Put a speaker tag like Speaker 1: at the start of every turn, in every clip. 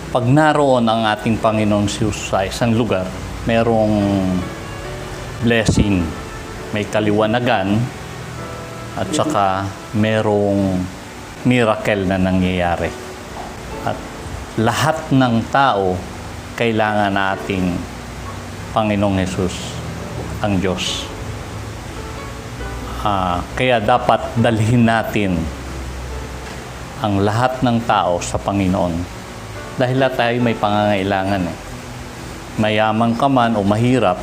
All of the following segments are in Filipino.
Speaker 1: Pag naroon ang ating Panginoong Jesus sa isang lugar, merong blessing, may kaliwanagan, at saka merong miracle na nangyayari. At lahat ng tao, kailangan nating Panginoong Jesus, ang Diyos. Kaya dapat dalhin natin ang lahat ng tao sa Panginoon. Dahil lahat tayo may pangangailangan. Mayaman ka man o mahirap,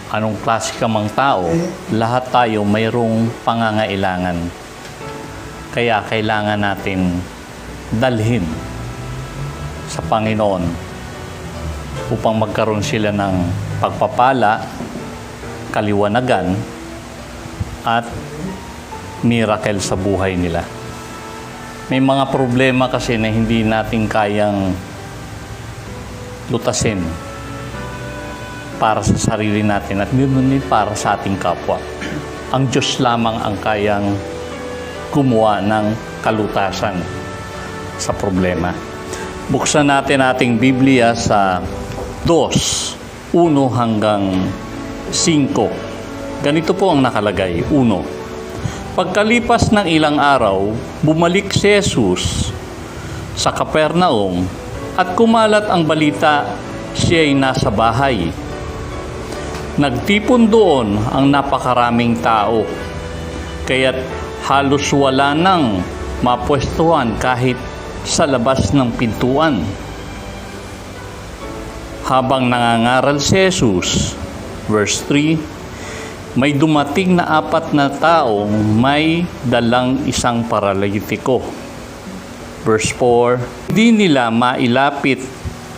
Speaker 1: anong klase ka mang tao, lahat tayo mayroong pangangailangan. Kaya kailangan natin dalhin sa Panginoon upang magkaroon sila ng pagpapala, kaliwanagan, at miracle sa buhay nila. May mga problema kasi na hindi natin kayang lutasin para sa sarili natin at ganoon din para sa ating kapwa. Ang Diyos lamang ang kayang gumawa ng kalutasan sa problema. Buksan natin ating Biblia sa 2:1 hanggang 5. Ganito po ang nakalagay. 1. Pagkalipas ng ilang araw, bumalik si Jesus sa Capernaum at kumalat ang balita siya ay nasa bahay. Nagtipon doon ang napakaraming tao, kaya't halos wala nang mapwestuhan kahit sa labas ng pintuan. Habang nangangaral si Jesus, verse 3, may dumating na 4 na taong may dalang isang paralitiko. Verse 4, hindi nila mailapit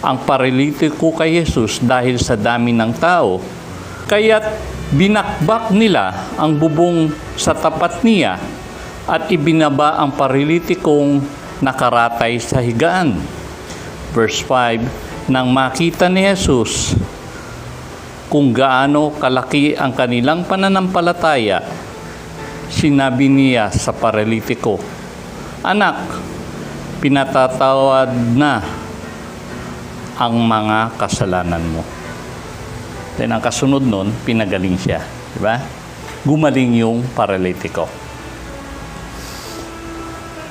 Speaker 1: ang paralitiko kay Jesus dahil sa dami ng tao. Kaya't binakbak nila ang bubong sa tapat niya at ibinaba ang paralitikong nakaratay sa higaan. Verse 5, nang makita ni Jesus kung gaano kalaki ang kanilang pananampalataya, sinabi niya sa paralitiko, "Anak, pinatatawad na ang mga kasalanan mo." Then ang kasunod nun, pinagaling siya. Diba? Gumaling yung paralitiko.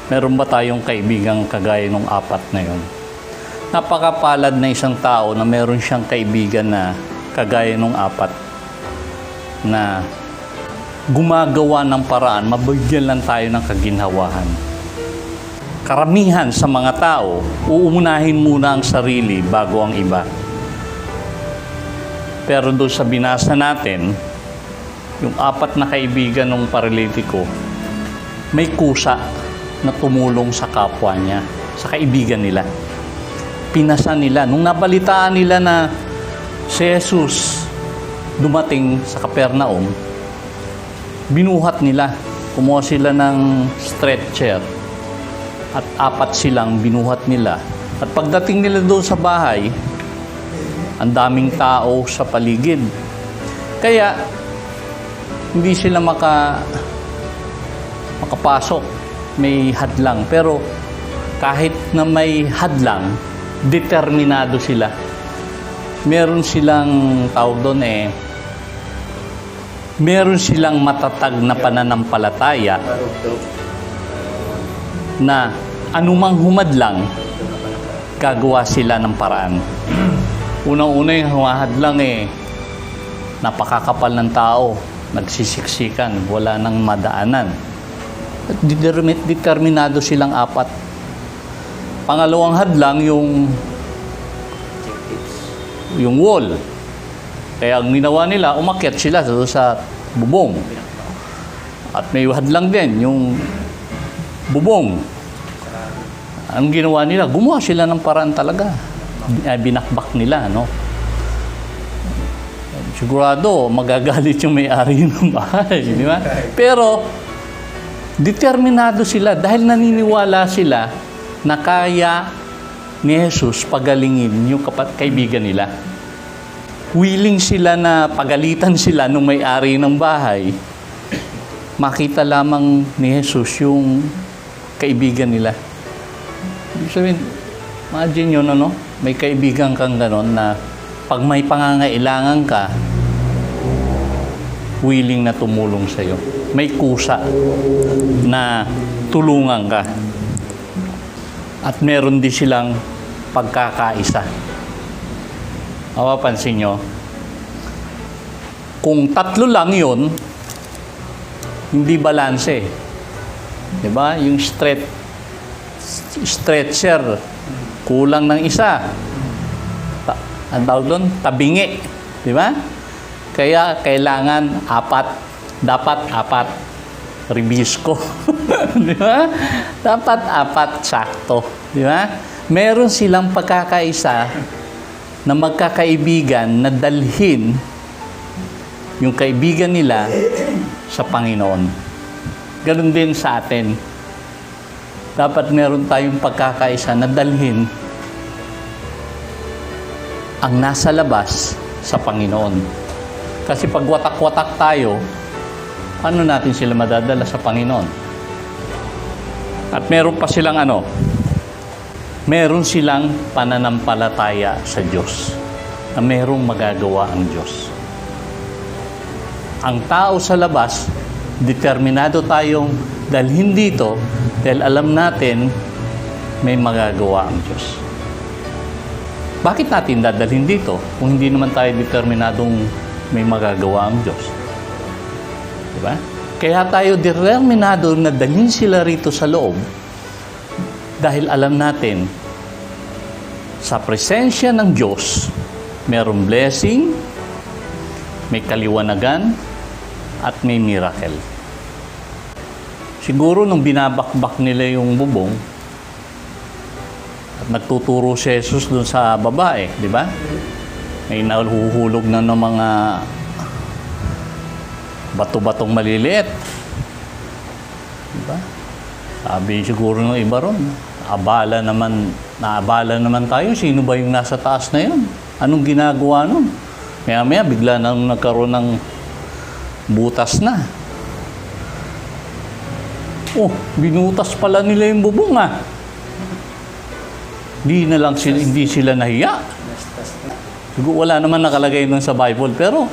Speaker 1: Meron ba tayong kaibigang kagaya nung 4 na yun? Napakapalad na isang tao na meron siyang kaibigan na kagaya nung 4 na gumagawa ng paraan, mabigyan lang tayo ng kaginhawahan. Karamihan sa mga tao, uunahin muna ang sarili bago ang iba. Pero doon sa binasa natin, yung 4 na kaibigan ng paralitiko, may kusa na tumulong sa kapwa niya, sa kaibigan nila. Pinasa nila. Nung nabalitaan nila na si Jesus dumating sa Capernaum, binuhat nila. Kumuha sila ng stretcher at 4 silang binuhat nila. At pagdating nila doon sa bahay, ang daming tao sa paligid. Kaya hindi sila makapasok. May hadlang. Pero kahit na may hadlang, determinado sila. Meron silang tawag doon meron silang matatag na pananampalataya na anumang humadlang, gagawa sila ng paraan. Unang-una yung humahadlang napakakapal ng tao, nagsisiksikan, wala nang madaanan. At determinado silang 4. Pangalawang hadlang yung wall. Kaya ang ginawa nila, umakyat sila sa bubong. At may hadlang din, yung bubong. Ang ginawa nila, gumawa sila ng paraan talaga. Binakbak nila, no? Sigurado, magagalit yung may-ari ng bahay, di ba? Pero, determinado sila dahil naniniwala sila na kaya ni Jesus pagalingin yung kaibigan nila. Willing sila na pagalitan sila nung may-ari ng bahay. Makita lamang ni Jesus yung kaibigan nila. Ibig sabihin, imagine yun, ano? May kaibigan kang gano'n na pag may pangangailangan ka, willing na tumulong sa'yo. May kusa na tulungan ka. At meron din silang pagkakaisa. Mapapansin nyo, kung tatlo lang yun, hindi balanse. Diba? Yung stretcher, kulang ng isa. Ang tawag doon, tabingi. Diba? Kaya kailangan dapat apat. Ribisco. Diba? Dapat apat, sakto. Diba? Meron silang pagkakaisa na magkakaibigan na dalhin yung kaibigan nila sa Panginoon. Ganun din sa atin. Dapat meron tayong pagkakaisa na dalhin ang nasa labas sa Panginoon. Kasi pag watak-watak tayo, ano natin sila madadala sa Panginoon? At meron pa silang meron silang pananampalataya sa Diyos na merong magagawa ang Diyos. Ang tao sa labas, determinado tayong dalhin dito dahil alam natin may magagawa ang Diyos. Bakit natin dadalhin dito kung hindi naman tayo determinadong may magagawa ang Diyos? Diba? Kaya tayo determinado na dalhin sila rito sa loob dahil alam natin sa presensya ng Diyos merong blessing, may kaliwanagan, at may miracle. Siguro nung binabakbak nila yung bubong at nagtuturo si Jesus doon sa babae, di ba? May nahuhulog na ng mga bato-batong maliliit. Di ba? Sabi siguro ng iba ron, naabala naman tayo. Sino ba yung nasa taas na yun? Anong ginagawa nun? Maya-maya, bigla nang nagkaroon ng butas na. Oh, binutas pala nila yung bubong Hindi sila nahiya. Siguro wala naman nakalagay nun sa Bible, pero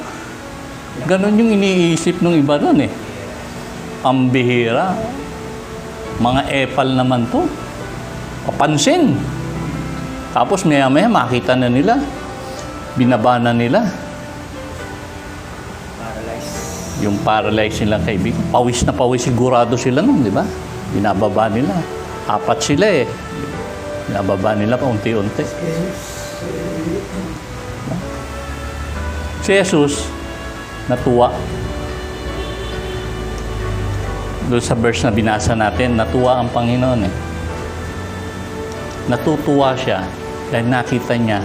Speaker 1: ganun yung iniisip ng iba nun eh. Pambihira. Mga epal naman to. Papansin. Tapos maya-maya makita na nila. Binaba na nila. Yung paralyzed nilang kaibigan. Pawis na pawis sigurado sila nun, di ba? Binababa nila. 4 sila eh. Binababa nila pa unti-unti. Si Jesus, natuwa. Doon sa verse na binasa natin, natuwa ang Panginoon eh. Natutuwa siya dahil nakita niya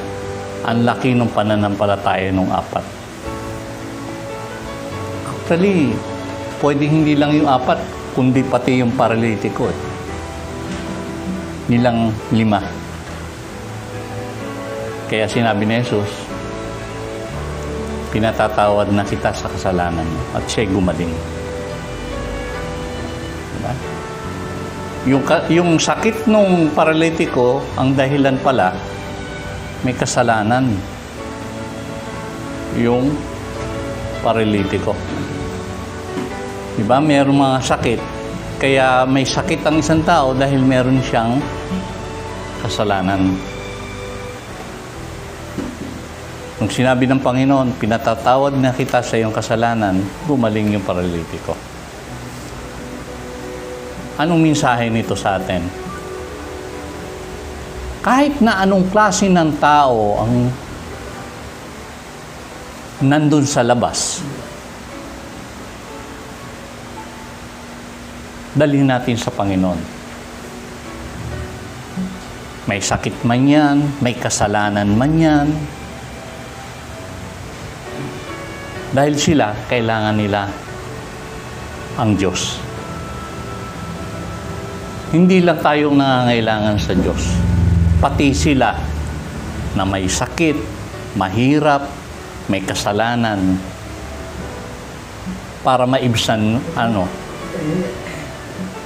Speaker 1: ang laki ng pananampalataya ng 4. Actually, pwede hindi lang yung 4, kundi pati yung paralitiko eh. Nilang 5. Kaya sinabi ni Jesus, pinatatawad na kita sa kasalanan mo at siya'y gumaling. Diba? Yung sakit nung paralitiko, ang dahilan pala, may kasalanan. Yung paralitiko. Diba? Mayroong mga sakit. Kaya may sakit ang isang tao dahil meron siyang kasalanan. Nung sinabi ng Panginoon, pinatatawad na kita sa iyong kasalanan, gumaling yung paralitiko. Anong mensahe nito sa atin? Kahit na anong klase ng tao ang nandun sa labas, dalhin natin sa Panginoon. May sakit man yan, may kasalanan man yan. Dahil sila, kailangan nila ang Diyos. Hindi lang tayong nangangailangan sa Diyos. Pati sila na may sakit, mahirap, may kasalanan, para maibsan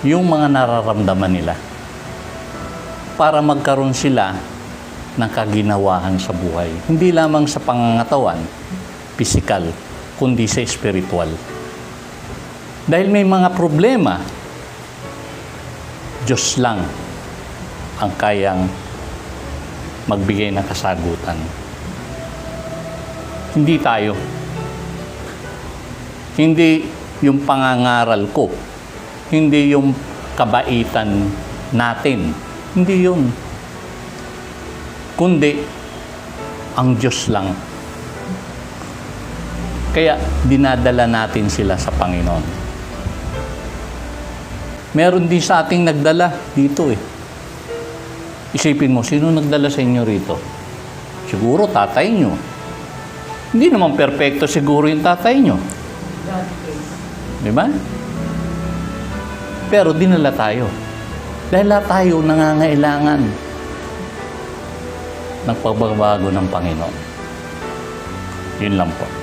Speaker 1: yung mga nararamdaman nila. para magkaroon sila ng kaginawahan sa buhay. Hindi lamang sa pangangatawan, pisikal, kundi sa espiritual. Dahil may mga problema, Diyos lang ang kayang magbigay ng kasagutan. Hindi tayo. Hindi yung pangangaral ko. Hindi yung kabaitan natin. Hindi yun. Kundi, ang Diyos lang. Kaya, dinadala natin sila sa Panginoon. Meron din sa ating nagdala dito eh. Isipin mo, sino nagdala sa inyo rito? Siguro tatay nyo. Hindi naman perpekto siguro yung tatay nyo. Di ba? Pero dinala tayo. Dahil lahat tayo nangangailangan ng pagbabago ng Panginoon. Yun lang po.